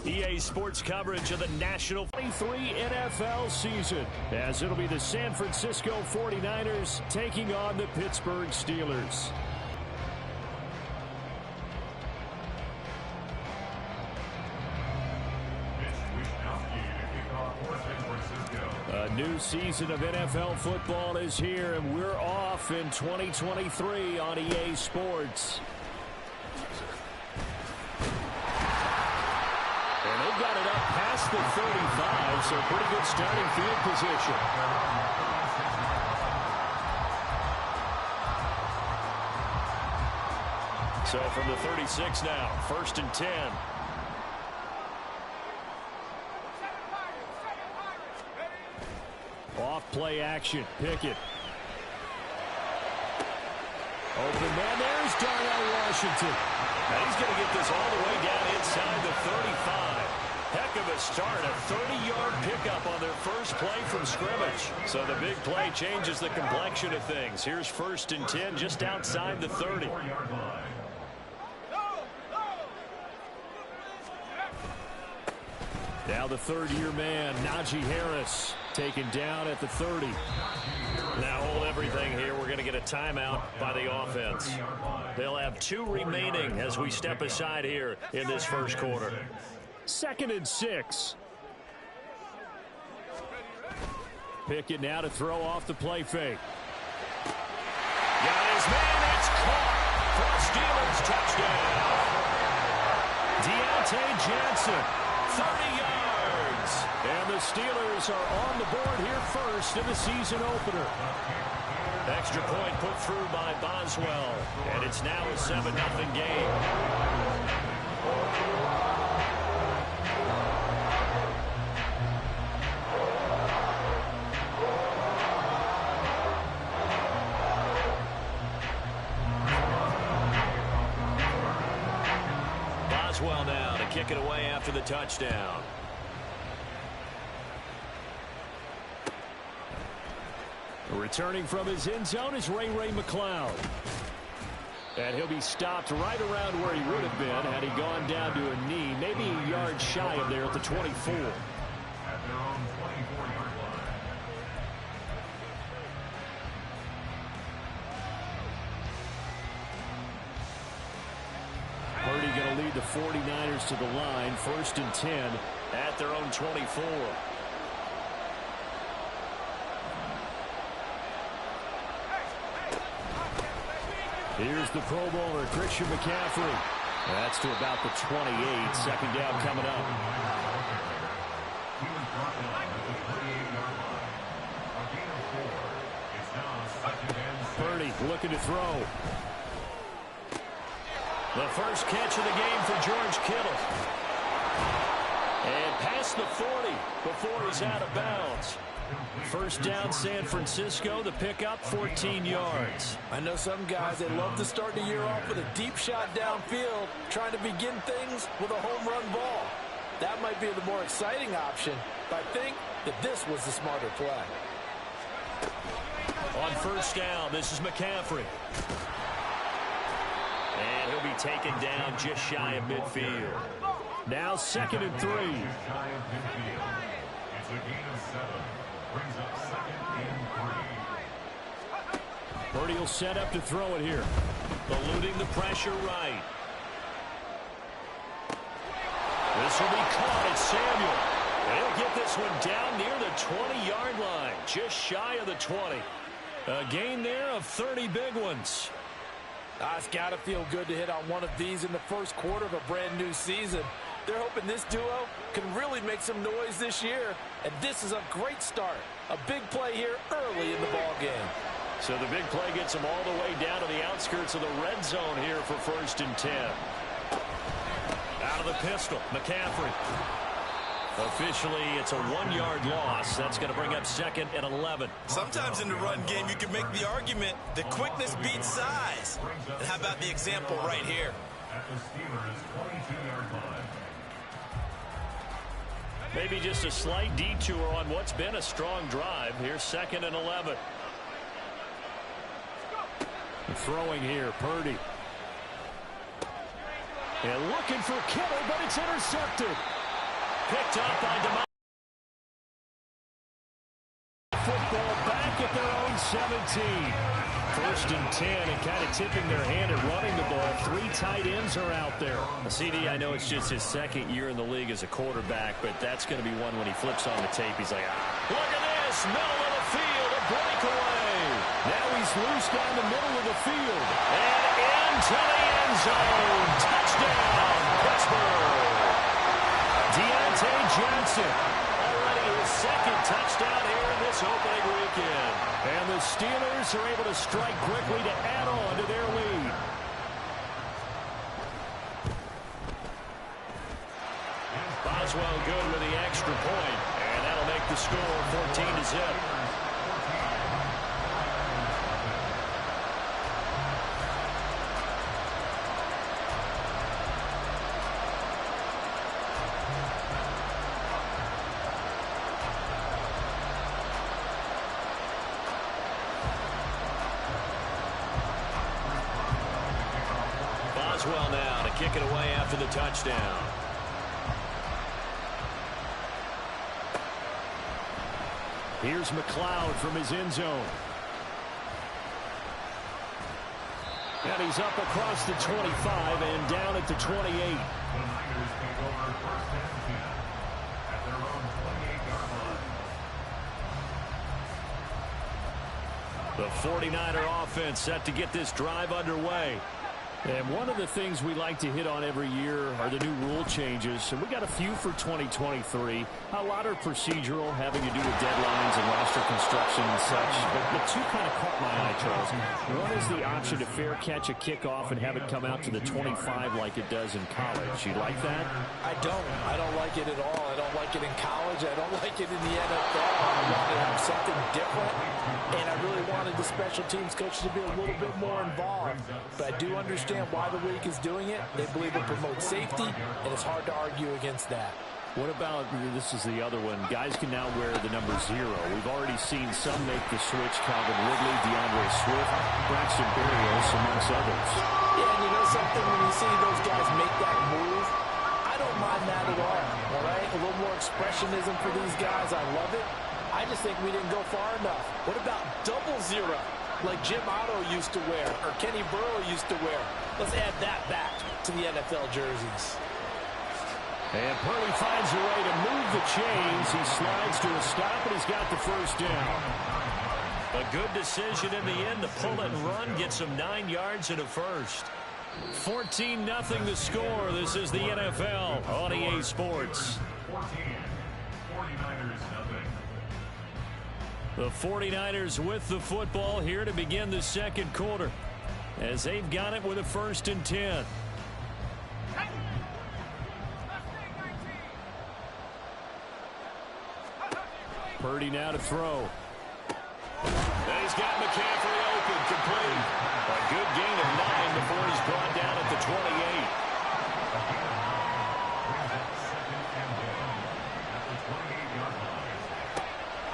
EA Sports coverage of the National 23 NFL season, as it'll be the San Francisco 49ers taking on the Pittsburgh Steelers. A new season of NFL football is here, and we're off in 2023 on EA Sports. And they've got it up past the 35, so pretty good starting field position. So from the 36 now, 1st and 10. Off play action, Pickett. Open man, there's Darnell Washington. Now he's going to get this all the way down inside the 35. Heck of a start, a 30-yard pickup on their first play from scrimmage. So the big play changes the complexion of things. Here's 1st and 10 just outside the 30. Now the third-year man, Najee Harris, taken down at the 30. Now hold everything here. We're going to get a timeout by the offense. They'll have 2 remaining as we step aside here in this first quarter. 2nd and 6. Pickett now to throw off the play fake. Got his man. It's caught for a Steelers touchdown. Deontay Johnson, 30 yards. And the Steelers are on the board here first in the season opener. Extra point put through by Boswell. And it's now a 7-0 game. Boswell now to kick it away after the touchdown. Returning from his end zone is Ray McCloud. And he'll be stopped right around where he would have been had he gone down to a knee, maybe a yard shy of there at the 24. At their own 24-yard line. Purdy going to lead the 49ers to the line, 1st and 10 at their own 24. Here's the Pro Bowler, Christian McCaffrey. That's to about the 28. 2nd down coming up. Purdy looking to throw. The first catch of the game for George Kittle. And past the 40 before he's out of bounds. 1st down, San Francisco. The pickup, 14 yards. I know some guys, they love to start the year off with a deep shot downfield, trying to begin things with a home run ball. That might be the more exciting option, but I think that this was the smarter play. On 1st down, this is McCaffrey. And he'll be taken down just shy of midfield. Now 2nd and 3. It's a gain of 7. Brings up 2nd and 3. Purdy will set up to throw it here. Eluding the pressure right. This will be caught at Samuel. And he'll get this one down near the 20-yard line. Just shy of the 20. A gain there of 30 big ones. It's got to feel good to hit on one of these in the first quarter of a brand new season. They're hoping this duo can really make some noise this year. And this is a great start. A big play here early in the ball game. So the big play gets them all the way down to the outskirts of the red zone here for 1st and 10. Out of the pistol, McCaffrey. Officially, it's a 1-yard loss. That's going to bring up 2nd and 11. Sometimes in the run game, you can make the argument that quickness beats size. And how about the example right here? At the Steelers' 22-yard line. Maybe just a slight detour on what's been a strong drive. Here's 2nd and 11. Throwing here, Purdy. And looking for Kittle, but it's intercepted. picked up by DeMar. Football back at their own 17. First and 10, and kind of tipping their hand at running the ball. 3 tight ends are out there. CD, I know it's just his second year in the league as a quarterback, but that's going to be one when he flips on the tape. He's like, Look at this, middle of the field, a breakaway. Now he's loose down the middle of the field. And into the end zone. Touchdown, Pittsburgh. Deontay Johnson. Already his second touchdown here in this opening weekend. And the Steelers are able to strike quickly to add on to their lead. Boswell good with the extra point, and that'll make the score 14-0. Boswell now to kick it away after the touchdown. Here's McLeod from his end zone. And he's up across the 25 and down at the 28. The Niners take over first and 10 at their own 28-yard line. The 49er offense set to get this drive underway. And one of the things we like to hit on every year are the new rule changes. And we got a few for 2023. A lot are procedural, having to do with deadlines and roster construction and such. But the two kind of caught my eye, Charles. One is the option to fair catch a kickoff and have it come out to the 25 like it does in college. You like that? I don't like it at all. I don't like it in college. I don't like it in the NFL. I want to have something different. And I really wanted the special teams coaches to be a little bit more involved. But I do understand why the league is doing it. They believe it promotes safety, and it's hard to argue against that. What about, this is the other one, guys can now wear the number 0. We've already seen some make the switch, Calvin Ridley, DeAndre Swift, Braxton Berrios, amongst others. Yeah, and you know something, when you see those guys make that move, I don't mind that at all right? A little more expressionism for these guys. I love it. I just think we didn't go far enough. What about double 0? Like Jim Otto used to wear, or Kenny Burrow used to wear. Let's add that back to the NFL jerseys. And Purdy finds a way to move the chains. He slides to a stop, and he's got the first down. A good decision in the end to pull and run, get some 9 yards and a first. 14-0 the score. This is the NFL on EA Sports. 14, 49ers nothing. The 49ers with the football here to begin the second quarter, as they've got it with a 1st and 10. Purdy now to throw. And he's got McCaffrey open, complete. A good gain of 9 before he's brought down at the 28.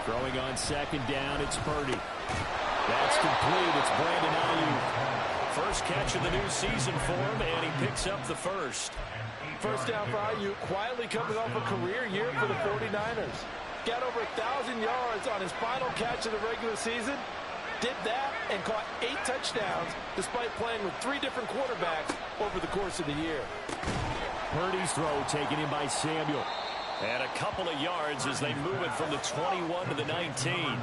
Throwing on 2nd down, it's Purdy. That's complete. It's Brandon Ayuk. First catch of the new season for him, and he picks up the first. First down for Ayuk, quietly coming off a career year for the 49ers. Got over 1,000 yards on his final catch of the regular season. Did that and caught 8 touchdowns despite playing with 3 different quarterbacks over the course of the year. Purdy's throw taken in by Samuel. And a couple of yards as they move it from the 21 to the 19.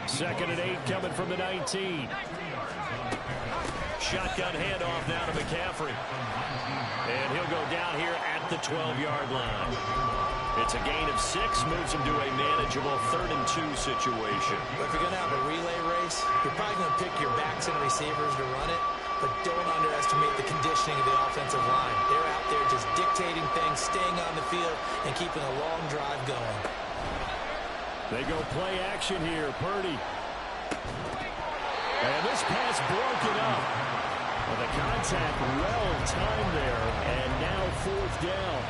2nd and 8 coming from the 19. Shotgun handoff now to McCaffrey. And he'll go down here at the 12-yard line. It's a gain of 6, moves him to a manageable 3rd and 2 situation. If you're going to have a relay race, you're probably going to pick your backs and receivers to run it, but don't underestimate the conditioning of the offensive line. They're out there just dictating things, staying on the field, and keeping a long drive going. They go play action here. Purdy. And this pass broken up. Well, the contact well timed there, and now 4th down.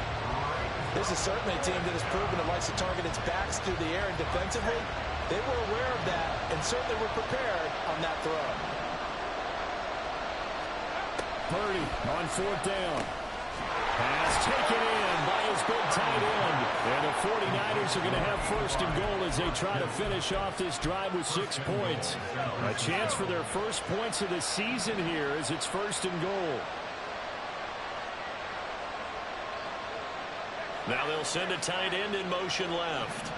This is certainly a team that has proven it likes to target its backs through the air and defensively. They were aware of that and certainly were prepared on that throw. Purdy on 4th down. Pass taken in by his big tight end. And the 49ers are going to have first and goal as they try to finish off this drive with 6 points. A chance for their first points of the season here as it's first and goal. Now they'll send a tight end in motion left.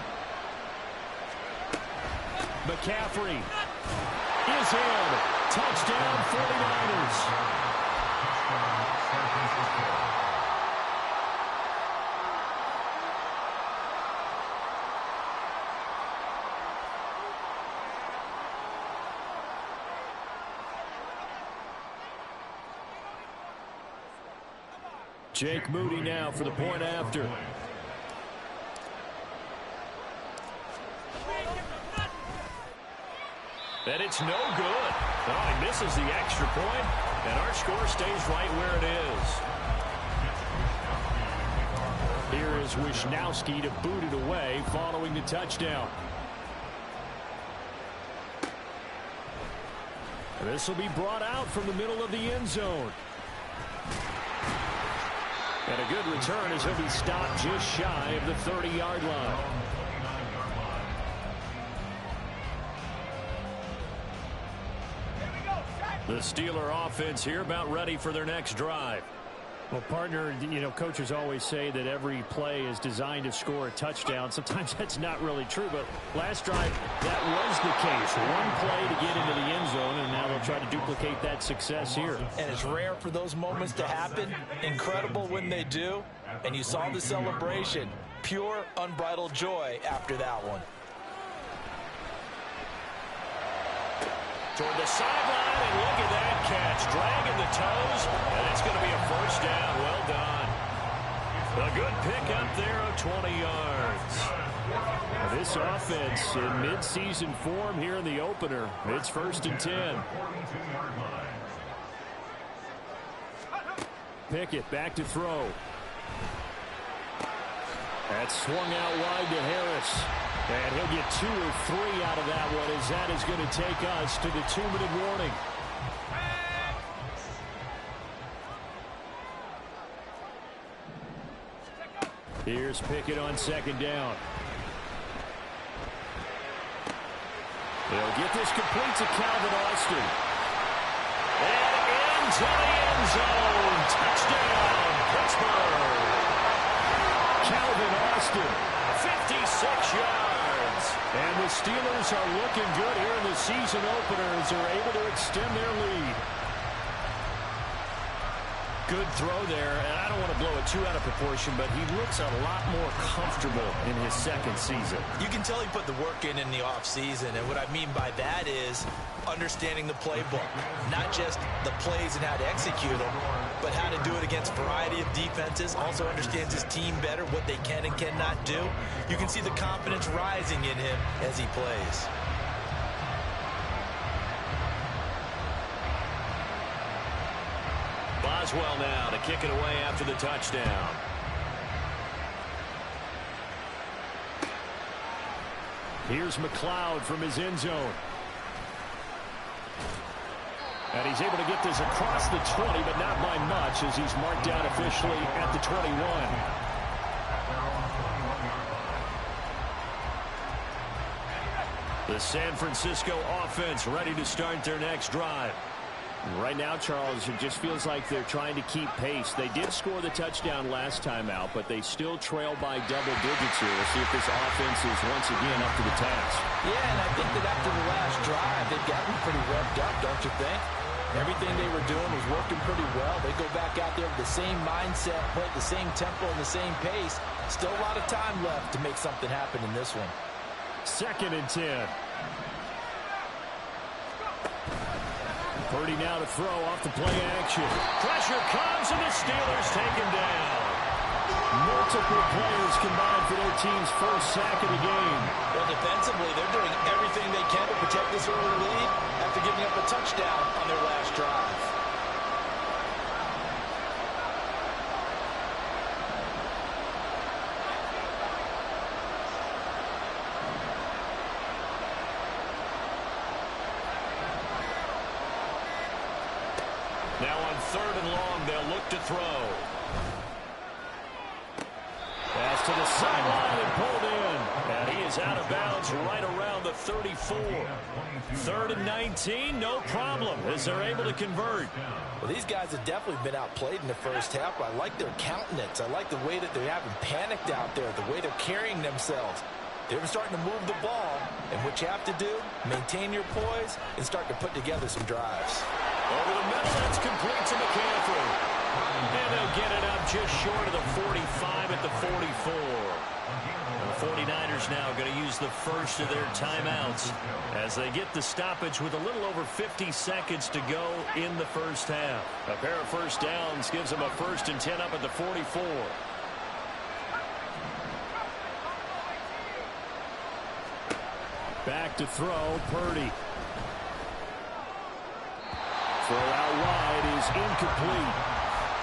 McCaffrey is in. Touchdown 49ers. Jake Moody now for the point after. And it's no good. Oh, he misses the extra point, and our score stays right where it is. Here is Wisnowski to boot it away following the touchdown. And this will be brought out from the middle of the end zone. And a good return as he'll be stopped just shy of the 30-yard line. The Steeler offense here about ready for their next drive. Well, partner, you know, coaches always say that every play is designed to score a touchdown. Sometimes that's not really true, but last drive, that was the case. One play to get into the end zone, and now they'll try to duplicate that success here. And it's rare for those moments to happen. Incredible when they do. And you saw the celebration. Pure, unbridled joy after that one. Toward the sideline, and look at that catch. Dragging the toes, and it's going to be a first down. Well done. A good pickup there of 20 yards. Now this offense in mid-season form here in the opener. It's first and 10. Pickett back to throw. That's swung out wide to Harris. And he'll get 2 or 3 out of that one as that is going to take us to the 2-minute warning. Here's Pickett on second down. They'll get this complete to Calvin Austin. And into the end zone. Touchdown, Pittsburgh. Calvin Austin, 56 yards. And the Steelers are looking good here in the season opener as they're able to extend their lead. Good throw there, and I don't want to blow it too out of proportion, but he looks a lot more comfortable in his second season. You can tell he put the work in the offseason, and what I mean by that is understanding the playbook. Not just the plays and how to execute them, but how to do it against a variety of defenses. Also understands his team better, what they can and cannot do. You can see the confidence rising in him as he plays. Boswell now to kick it away after the touchdown. Here's McLeod from his end zone. And he's able to get this across the 20, but not by much as he's marked down officially at the 21. The San Francisco offense ready to start their next drive. Right now, Charles, it just feels like they're trying to keep pace. They did score the touchdown last time out, but they still trail by double digits here. We'll see if this offense is once again up to the task. Yeah, and I think that after the last drive, they've gotten pretty revved up, don't you think? Everything they were doing was working pretty well. They go back out there with the same mindset, play at the same tempo and the same pace. Still a lot of time left to make something happen in this one. 2nd and 10. Purdy now to throw off the play action. Pressure comes, and the Steelers take him down. Multiple players combined for their team's first sack of the game. Well, defensively, they're doing everything they can to protect this early lead after giving up a touchdown on their last drive. Now on 3rd and long, they'll look to throw. Pass to the sideline and pulled in. And he is out of bounds right around the 34. 3rd and 19, no problem, as they're able to convert. Well, these guys have definitely been outplayed in the first half. I like their countenance. I like the way that they haven't panicked out there, the way they're carrying themselves. They're starting to move the ball, and what you have to do, maintain your poise and start to put together some drives. Over the middle, that's complete to McCaffrey. And they'll get it up just short of the 45 at the 44. The 49ers now going to use the first of their timeouts as they get the stoppage with a little over 50 seconds to go in the first half. A pair of first downs gives them a 1st and 10 up at the 44. Back to throw, Purdy. Throw out wide is incomplete.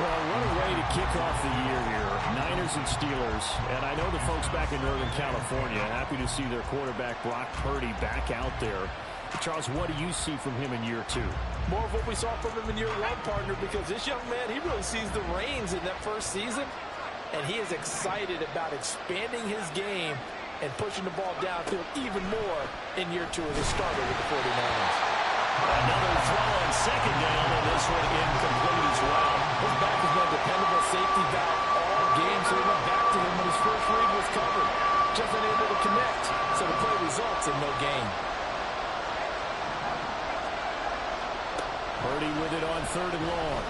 Well, what a way to kick off the year here. Niners and Steelers. And I know the folks back in Northern California happy to see their quarterback Brock Purdy back out there. Charles, what do you see from him in year 2? More of what we saw from him in year 1, partner, because this young man, he really sees the reins in that first season. And he is excited about expanding his game and pushing the ball downfield even more in year 2 as a starter with the 49ers. Another throw on 2nd down, and this one incomplete as well. His back has been a dependable safety valve all game, so he went back to him when his first read was covered. Just unable to connect, so the play results in no gain. Purdy with it on 3rd and long.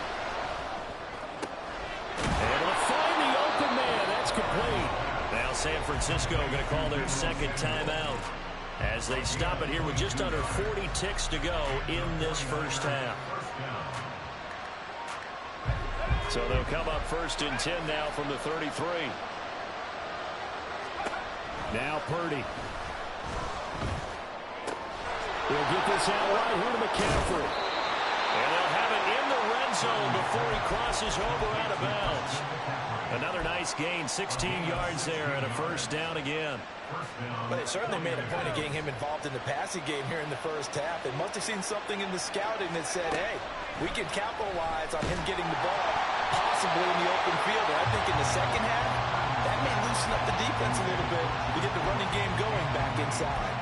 And he'll find the open man. That's complete. Now San Francisco going to call their 2nd timeout as they stop it here with just under 40 ticks to go in this first half. So they'll come up 1st and 10 now from the 33. Now Purdy. He'll get this out right here to McCaffrey. And they'll have it in the red zone before he crosses over out of bounds. Another nice gain, 16 yards there, and a 1st down again. But they certainly made a point of getting him involved in the passing game here in the first half. They must have seen something in the scouting that said, hey, we can capitalize on him getting the ball, possibly in the open field. And I think in the second half, that may loosen up the defense a little bit to get the running game going back inside.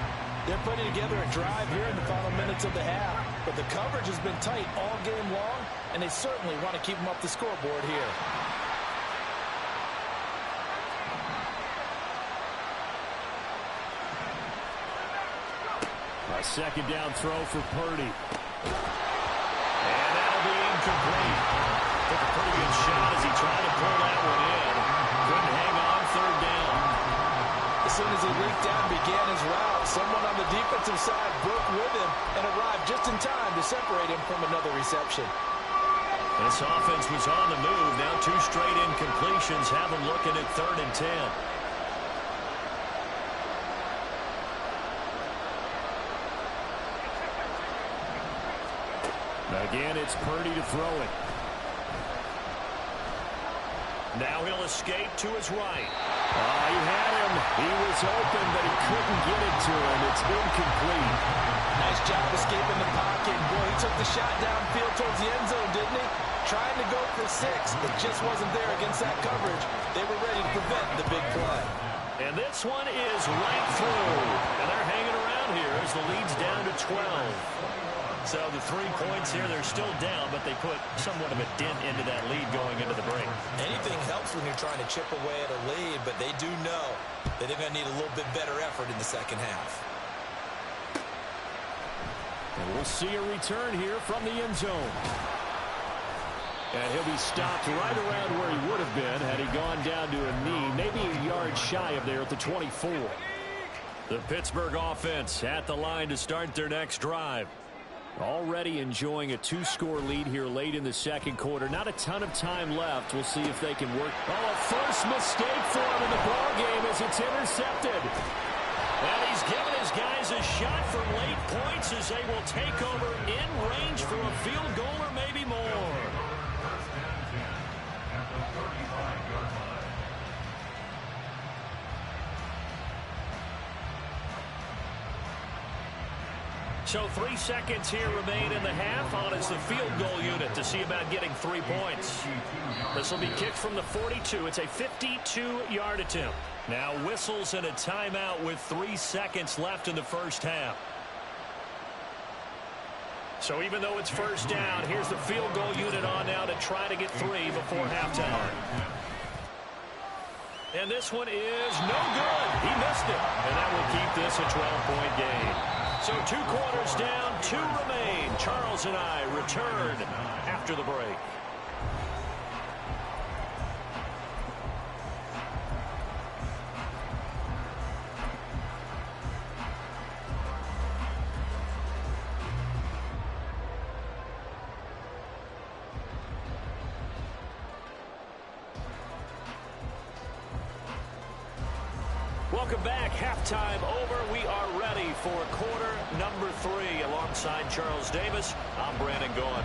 They're putting together a drive here in the final minutes of the half, but the coverage has been tight all game long, and they certainly want to keep them up the scoreboard here. A 2nd down throw for Purdy. And that'll be incomplete. Took a pretty good shot as he tried to pull that one in. Couldn't hang on 3rd down. As soon as he leaked out and began his route, someone on the defensive side broke with him and arrived just in time to separate him from another reception. This offense was on the move. Now 2 straight incompletions have them looking at 3rd and 10. Again, it's Purdy to throw it. Now he'll escape to his right. He had him. He was open, but he couldn't get it to him. It's incomplete. Nice job escaping the pocket. Boy, he took the shot downfield towards the end zone, didn't he? Trying to go for 6. It just wasn't there against that coverage. They were ready to prevent the big play. And this one is right through. And they're hanging around here as the lead's down to 12. So the 3 points here, they're still down, but they put somewhat of a dent into that lead going into the break. Anything helps when you're trying to chip away at a lead, but they do know that they're going to need a little bit better effort in the second half. And we'll see a return here from the end zone. And he'll be stopped right around where he would have been had he gone down to a knee, maybe a yard shy of there at the 24. The Pittsburgh offense at the line to start their next drive. Already enjoying a 2-score lead here late in the second quarter. Not a ton of time left. We'll see if they can work. Oh, a first mistake for him in the ball game as it's intercepted. And he's given his guys a shot for late points as they will take over in range for a field goal or maybe more. So 3 seconds here remain in the half. On is the field goal unit to see about getting 3 points. This will be kicked from the 42. It's a 52-yard attempt. Now whistles and a timeout with 3 seconds left in the first half. So even though it's first down, here's the field goal unit on now to try to get 3 before halftime. And this one is no good. He missed it. And that will keep this a 12-point game. So 2 quarters down, 2 remain. Charles and I return after the break. Welcome back. Halftime over. We are ready for quarter number 3. Alongside Charles Davis, I'm Brandon Gaudin.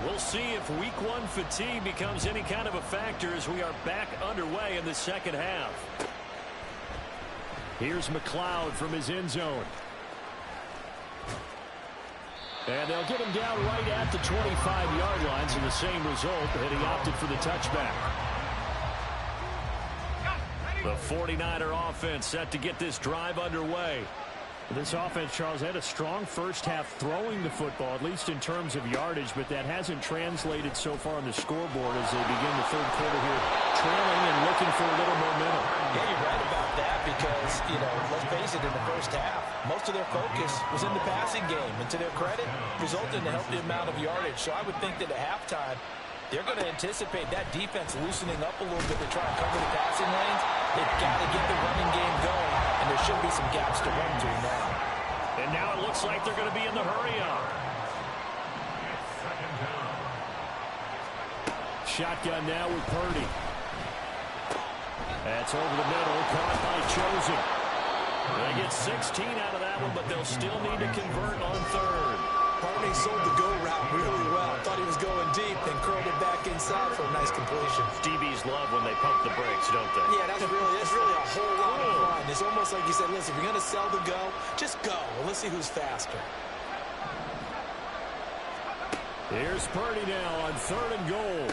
We'll see if week 1 fatigue becomes any kind of a factor as we are back underway in the second half. Here's McLeod from his end zone. And they'll get him down right at the 25-yard line, so the same result, and he opted for the touchback. The 49er offense set to get this drive underway. This offense, Charles, had a strong first half throwing the football, at least in terms of yardage, but that hasn't translated so far on the scoreboard as they begin the third quarter here, trailing and looking for a little momentum. Yeah, you're right about that because, let's face it, in the first half, most of their focus was in the passing game. And to their credit, resulted in a healthy amount of yardage. So I would think that at halftime, they're going to anticipate that defense loosening up a little bit to try and cover the passing lanes. They've got to get the running game going, and there should be some gaps to run through now. And now it looks like they're going to be in the hurry-up. Shotgun now with Purdy. That's over the middle, caught by Chosen. They get 16 out of that one, but they'll still need to convert on third. Purdy sold the go route really well. Thought he was going deep, then curled it back inside for a nice completion. DBs love when they pump the brakes, don't they? Yeah, that's really a whole lot of fun. It's almost like you said, listen, if you're going to sell the go, just go. Well, let's see who's faster. Here's Purdy now on third and goal.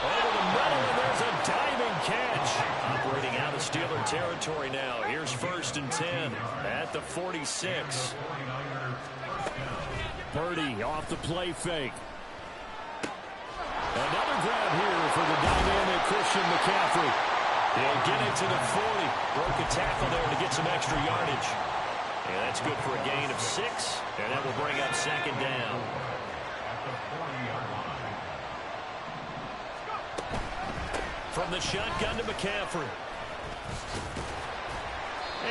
Over the middle, and there's a diving catch. Operating out of Steeler territory now. Here's first and 10 at the 46. Purdy off the play fake. Another grab here for the dynamic Christian McCaffrey. He'll get it to the 40. Broke a tackle there to get some extra yardage. And that's good for a gain of 6. And that will bring up second down. From the shotgun to McCaffrey.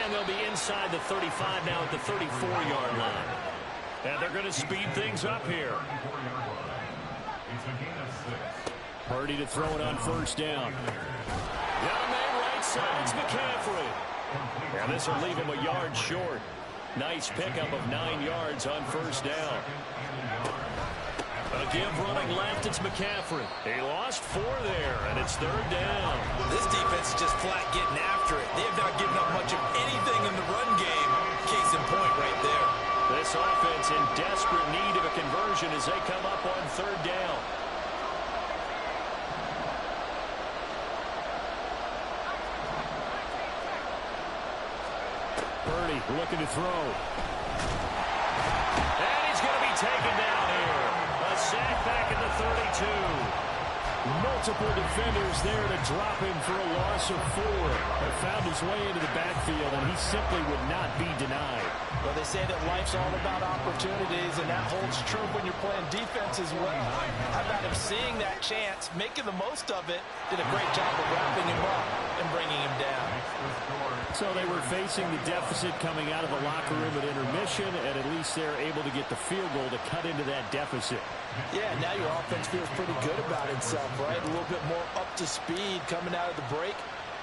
And they'll be inside the 35 now at the 34-yard line. And they're going to speed things up here. Purdy to throw it on first down. Got a man right side. It's McCaffrey. And this will leave him a yard short. Nice pickup of 9 yards on first down. A give running left, it's McCaffrey. He lost 4 there, and it's third down. This defense is just flat getting after it. They have not given up much of anything in the run game. Case in point right there. This offense in desperate need of a conversion as they come up on third down. Purdy looking to throw. And he's going to be taken down here. A sack back at the 32. Multiple defenders there to drop him for a loss of 4. Have found his way into the backfield, and he simply would not be denied. Well, they say that life's all about opportunities, and that holds true when you're playing defense as well. How about him seeing that chance, making the most of it, did a great job of wrapping him up and bringing him down. So they were facing the deficit coming out of the locker room at intermission, and at least they're able to get the field goal to cut into that deficit. Yeah, now your offense feels pretty good about itself, right? A little bit more up to speed coming out of the break.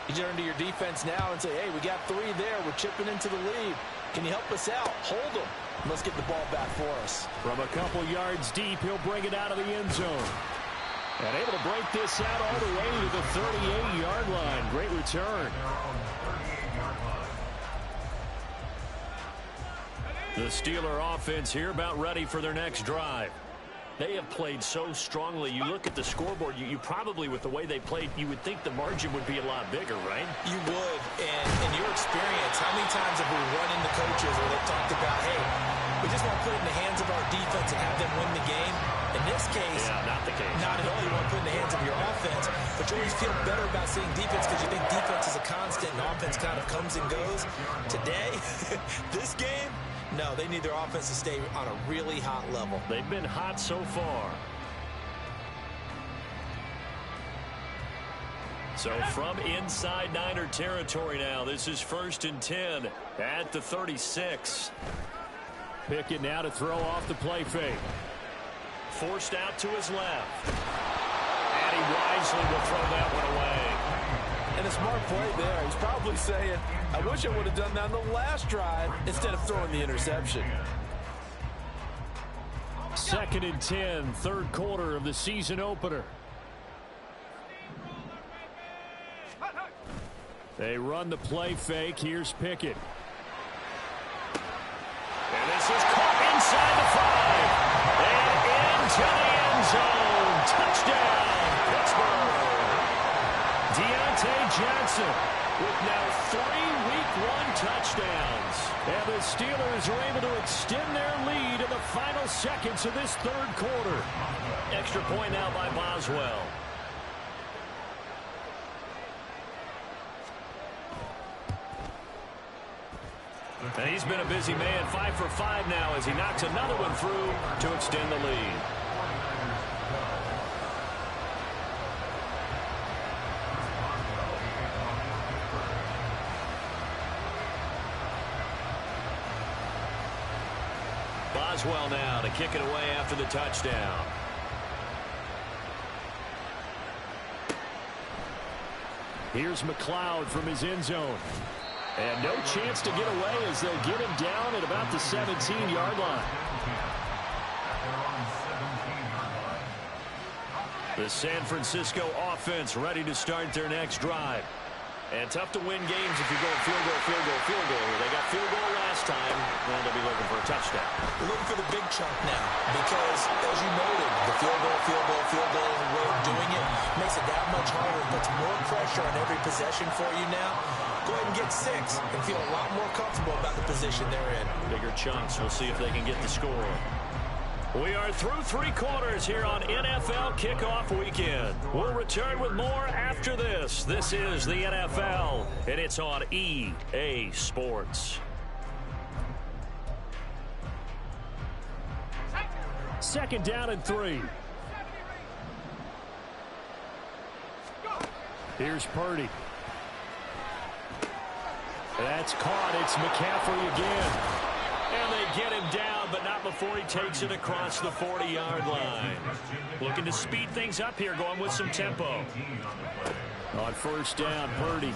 You turn to your defense now and say, hey, we got 3 there. We're chipping into the lead. Can you help us out? Hold them. Let's get the ball back for us. From a couple yards deep, he'll bring it out of the end zone. And able to break this out all the way to the 38-yard line. Great return. The Steeler offense here about ready for their next drive. They have played so strongly. You look at the scoreboard, you probably, with the way they played, you would think the margin would be a lot bigger, right? You would. And in your experience, how many times have we run into coaches where they've talked about, hey, we just want to put it in the hands of our defense and have them win the game? In this case, yeah, not the case. Not at all. You want to put it in the hands of your offense, but you always feel better about seeing defense because you think defense is a constant and offense kind of comes and goes. Today, this game, no, they need their offense to stay on a really hot level. They've been hot so far. So from inside Niner territory now, this is 1st and 10 at the 36. Pickett now to throw off the play fake. Forced out to his left. And he wisely will throw that one away. And a smart play there. He's probably saying, I wish I would have done that on the last drive instead of throwing the interception. 2nd and 10, third quarter of the season opener. They run the play fake. Here's Pickett. And this is caught inside the 5. And into the end zone. Touchdown, Pittsburgh. Deontay Johnson with now 3 Week 1 touchdowns. And the Steelers are able to extend their lead in the final seconds of this third quarter. Extra point now by Boswell. And he's been a busy man, 5 for 5 now as he knocks another one through to extend the lead. Boswell now to kick it away after the touchdown. Here's McLeod from his end zone. And no chance to get away as they'll get him down at about the 17-yard line. The San Francisco offense ready to start their next drive. And tough to win games if you're going field goal, field goal, field goal. They got field goal last time. Well, they'll be looking for a touchdown. We're looking for the big chunk now because, as you noted, the field goal way of doing it makes it that much harder. It puts more pressure on every possession for you now. Go ahead and get 6 and feel a lot more comfortable about the position they're in. Bigger chunks. We'll see if they can get the score. We are through 3 quarters here on NFL Kickoff Weekend. We'll return with more after this. This is the NFL, and it's on EA Sports. 2nd down and 3. Here's Purdy. That's caught. It's McCaffrey again. And they get him down, but not before he takes it across the 40-yard line. Looking to speed things up here, going with some tempo. On 1st down, Purdy.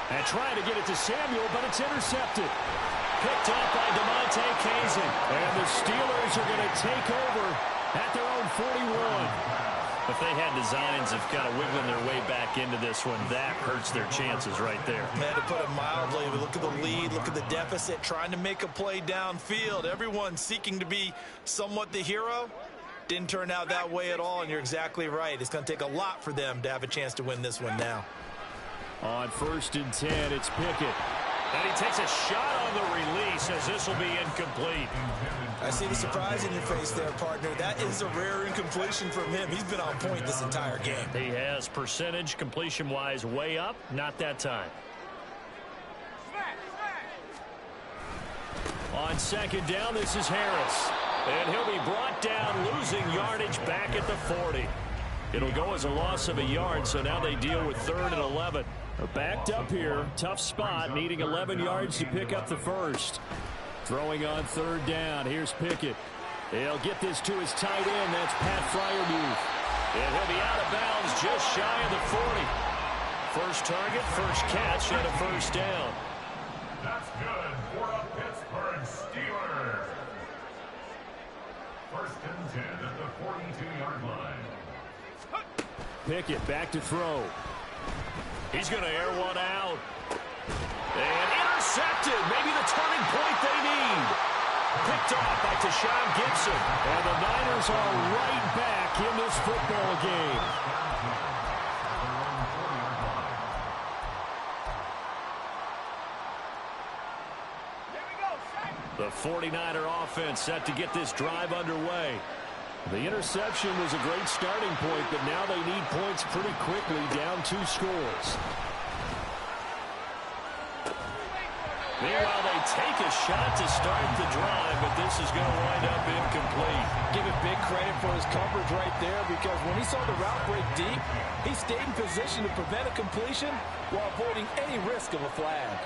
And trying to get it to Samuel, but it's intercepted. Picked up by DeMonte Kazin. And the Steelers are going to take over at their own 41. If they had designs of kind of wiggling their way back into this one, that hurts their chances right there. Man, to put it mildly, look at the lead, look at the deficit, trying to make a play downfield. Everyone seeking to be somewhat the hero. Didn't turn out that way at all, and you're exactly right. It's going to take a lot for them to have a chance to win this one now. On 1st and 10, it's Pickett. And he takes a shot on the release as this will be incomplete. I see the surprise in your face there, partner. That is a rare incompletion from him. He's been on point this entire game. He has percentage completion-wise way up. Not that time. On 2nd down, this is Harris. And he'll be brought down, losing yardage back at the 40. It'll go as a loss of a yard, so now they deal with 3rd and 11. Backed up here, tough spot, needing 11 yards to pick up the first. Throwing on 3rd down, here's Pickett. He'll get this to his tight end, that's Pat Freiermuth. And he'll be out of bounds just shy of the 40. First target, first catch, and a 1st down. That's good for the Pittsburgh Steelers. 1st and 10 at the 42-yard line. Pickett back to throw. He's going to air one out. And intercepted. Maybe the turning point they need. Picked off by Tashawn Gibson. And the Niners are right back in this football game. The 49er offense set to get this drive underway. The interception was a great starting point, but now they need points pretty quickly, down 2 scores. Meanwhile, they take a shot to start the drive, but this is going to wind up incomplete. Give it big credit for his coverage right there, because when he saw the route break deep, he stayed in position to prevent a completion while avoiding any risk of a flag.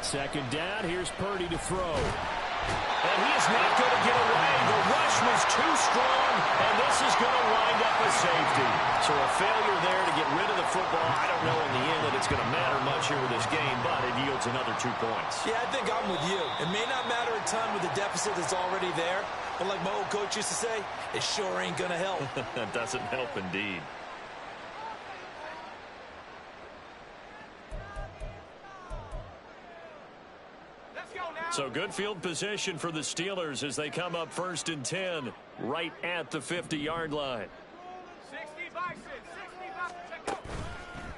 Second down, here's Purdy to throw. And he is not going to get away. The rush was too strong, and this is going to wind up a safety. So a failure there to get rid of the football. I don't know in the end that it's going to matter much here with this game, but it yields another 2 points. Yeah, I think I'm with you. It may not matter a ton with the deficit that's already there, but like my old coach used to say, it sure ain't going to help. That doesn't help indeed. So good field position for the Steelers as they come up 1st and 10 right at the 50-yard line.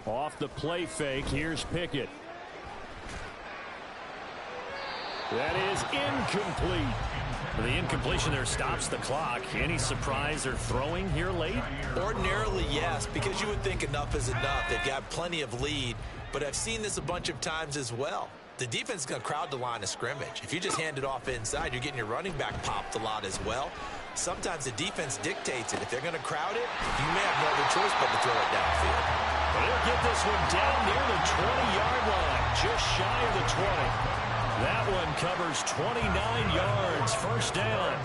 Off the play fake, here's Pickett. That is incomplete. The incompletion there stops the clock. Any surprise they're throwing here late? Ordinarily, yes, because you would think enough is enough. They've got plenty of lead, but I've seen this a bunch of times as well. The defense is going to crowd the line of scrimmage. If you just hand it off inside, you're getting your running back popped a lot as well. Sometimes the defense dictates it. If they're going to crowd it, you may have no other choice but to throw it downfield. Well, they'll get this one down near the 20-yard line, just shy of the 20. That one covers 29 yards, 1st down.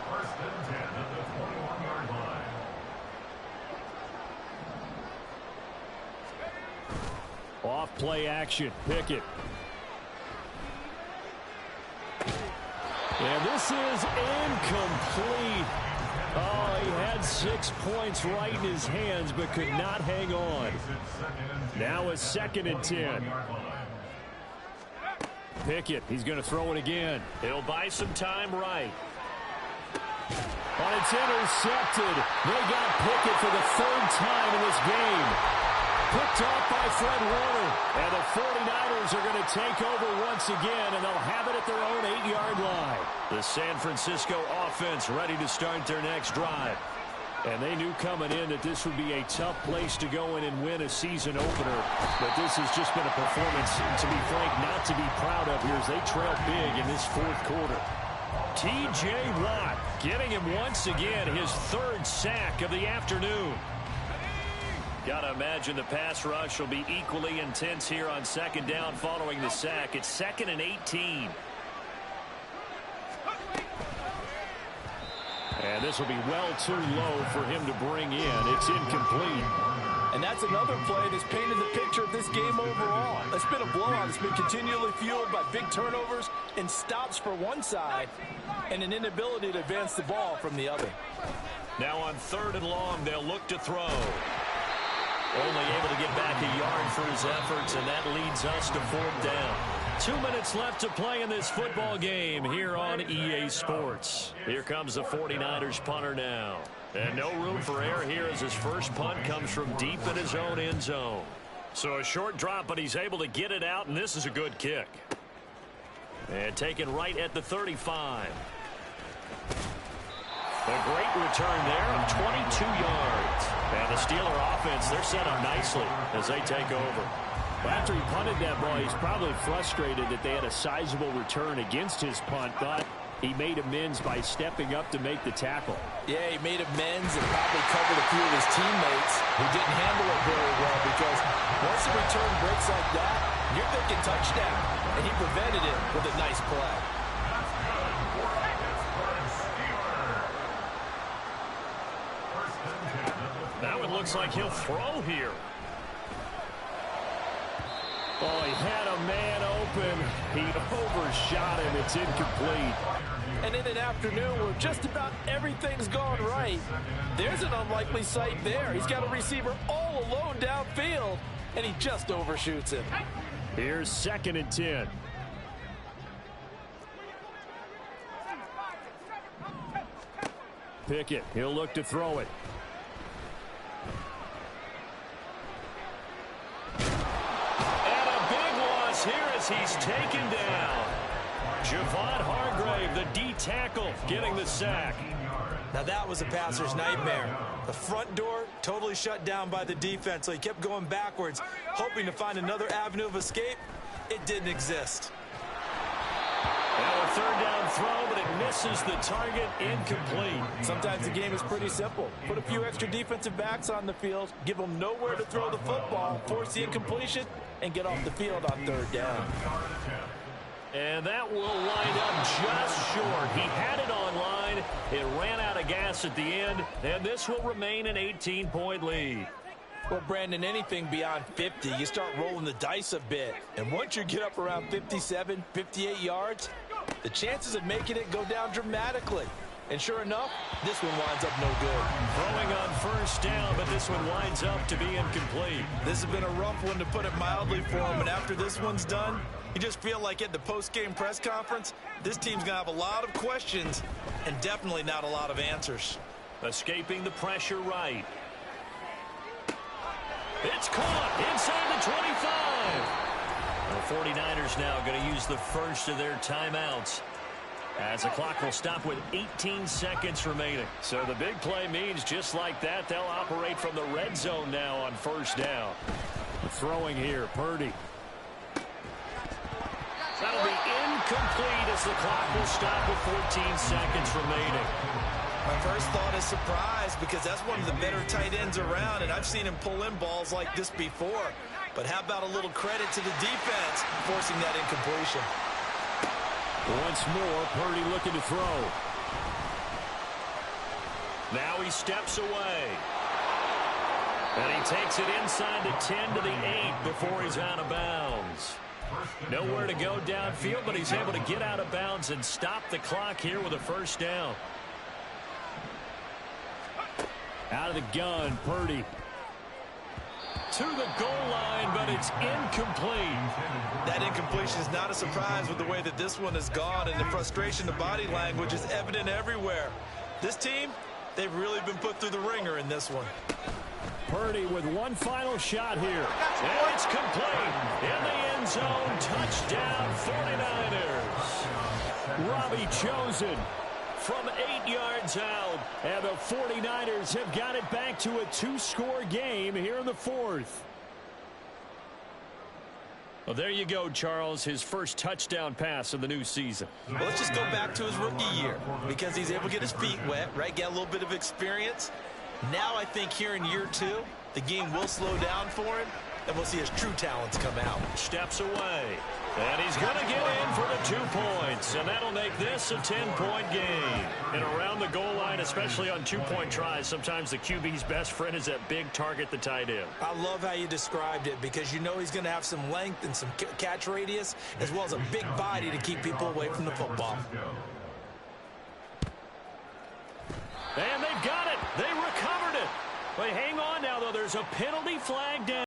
First and 10 at the 21-yard line. Off play action, Pickett. And this is incomplete. Oh, he had 6 points right in his hands, but could not hang on. Now a 2nd and 10. Pickett, he's going to throw it again. He'll buy some time right. But it's intercepted. They got Pickett for the 3rd time in this game. Picked off by Fred Warner. And the 49ers are going to take over once again, and they'll have it at their own 8-yard line. The San Francisco offense ready to start their next drive. And they knew coming in that this would be a tough place to go in and win a season opener. But this has just been a performance, to be frank, not to be proud of here as they trail big in this 4th quarter. T.J. Watt getting him once again his 3rd sack of the afternoon. Got to imagine the pass rush will be equally intense here on 2nd down following the sack. It's 2nd and 18. And this will be well too low for him to bring in. It's incomplete. And that's another play that's painted the picture of this game overall. It's been a blowout. It's been continually fueled by big turnovers and stops for one side and an inability to advance the ball from the other. Now on 3rd and long, they'll look to throw. Only able to get back a yard for his efforts, and that leads us to 4th down. 2 minutes left to play in this football game here on EA Sports. Here comes the 49ers punter now. And no room for error here as his first punt comes from deep in his own end zone. So a short drop, but he's able to get it out, and this is a good kick. And taken right at the 35. A great return there of 22 yards. And the Steeler offense, they're set up nicely as they take over. Well, after he punted that ball, he's probably frustrated that they had a sizable return against his punt, but he made amends by stepping up to make the tackle. Yeah, he made amends and probably covered a few of his teammates who didn't handle it very well, because once the return breaks like that, you're thinking touchdown, and he prevented it with a nice play. Now it looks like he'll throw here. Oh, he had a man open. He overshot him. It's incomplete. And in an afternoon where just about everything's gone right, there's an unlikely sight there. He's got a receiver all alone downfield, and he just overshoots it. Here's 2nd and 10. Pickett, he'll look to throw it. And a big loss here as he's taken down. Javon Hargrave, the D tackle, getting the sack. Now that was a passer's nightmare. The front door totally shut down by the defense, so he kept going backwards, hoping to find another avenue of escape. It didn't exist. Now a 3rd down throw, but it misses the target, incomplete. Sometimes the game is pretty simple. Put a few extra defensive backs on the field, give them nowhere to throw the football, force the incompletion, and get off the field on 3rd down. And that will wind up just short. He had it on line. It ran out of gas at the end, and this will remain an 18-point lead. Well, Brandon, anything beyond 50, you start rolling the dice a bit. And once you get up around 57, 58 yards, the chances of making it go down dramatically. And sure enough, this one winds up no good. Throwing on 1st down, but this one winds up to be incomplete. This has been a rough one, to put it mildly, for him. And after this one's done, you just feel like at the post-game press conference, this team's going to have a lot of questions and definitely not a lot of answers. Escaping the pressure right. It's caught inside the 25. The 49ers now going to use the first of their timeouts, as the clock will stop with 18 seconds remaining. So the big play means just like that, they'll operate from the red zone now on 1st down. Throwing here, Purdy. That'll be incomplete as the clock will stop with 14 seconds remaining. My first thought is surprise, because that's one of the better tight ends around, and I've seen him pull in balls like this before. But how about a little credit to the defense forcing that incompletion? Once more, Purdy looking to throw. Now he steps away. And he takes it inside the 10 to the 8 before he's out of bounds. Nowhere to go downfield, but he's able to get out of bounds and stop the clock here with a 1st down. Out of the gun, Purdy. To the goal line, but it's incomplete. That incompletion is not a surprise with the way that this one has gone, and the frustration, the body language is evident everywhere. This team, they've really been put through the ringer in this one. Purdy with one final shot here. And it's complete. In the end zone, touchdown 49ers. Robbie Chosen from 8 yards out. And the 49ers have got it back to a 2-score game here in the 4th. Well, there you go, Charles. His first touchdown pass of the new season. Well, let's just go back to his rookie year, because he's able to get his feet wet, right? Get a little bit of experience. Now I think here in year 2, the game will slow down for him, and we'll see his true talents come out. Steps away. And he's going to get in for the 2 points. And that'll make this a 10-point game. And around the goal line, especially on 2-point tries, sometimes the QB's best friend is that big target, the tight end. I love how you described it, because you know he's going to have some length and some catch radius, as well as a big body to keep people away from the football. And they've got it. They recovered it. But hang on now, though. There's a penalty flag down.